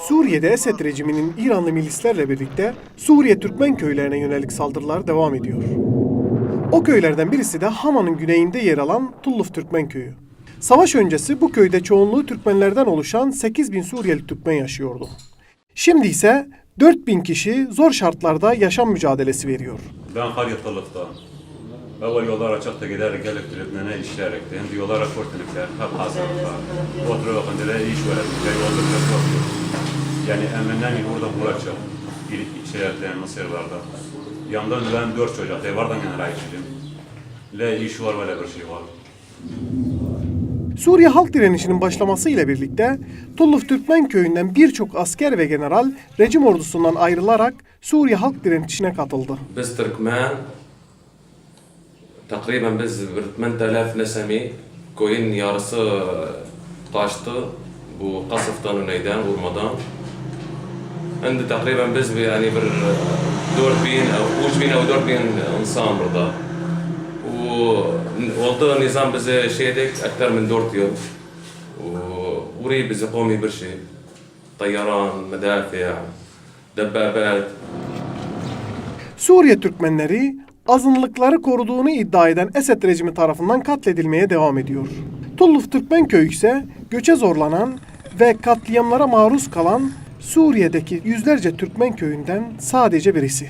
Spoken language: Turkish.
Suriye'de Esed rejiminin İranlı milislerle birlikte Suriye Türkmen köylerine yönelik saldırılar devam ediyor. O köylerden birisi de Hama'nın güneyinde yer alan Tulluf Türkmen köyü. Savaş öncesi bu köyde çoğunluğu Türkmenlerden oluşan 8.000 Suriyeli Türkmen yaşıyordu. Şimdi ise 4.000 kişi zor şartlarda yaşam mücadelesi veriyor. Ben Haryat Tulluf'tan. Evvel yollar açıkta giderek elektriklerine işleyerek, hem yollara kurtuluklar, hep hazırlıklar. Oturuyor bakınca iş verelim, yolda bakıyor. Yani eminden burada bulacak, şeylerden, Mısırlarda. Yandan ben 4 çocuk, vardan yana işledim. Le iş var, böyle bir şey var. Suriye halk direnişinin başlamasıyla birlikte Tulluf Türkmen köyünden birçok asker ve general rejim ordusundan ayrılarak Suriye halk direnişine katıldı. Biz Türkmen takriben biz 8000 nesemi koyun yarısı kaçtı bu kasıftan öneyden vurmadan. Şimdi takriben biz yani bir 4000 أو 3000 أو 4000 insan burada. Oldu nizam bize şeydik aktar min 4 yıl. Orayı bize قومي bir şey. طيران, مدافع, دبابات. Suriye Türkmenleri azınlıkları koruduğunu iddia eden Esed rejimi tarafından katledilmeye devam ediyor. Tulluf Türkmen köyü ise göçe zorlanan ve katliamlara maruz kalan Suriye'deki yüzlerce Türkmen köyünden sadece birisi.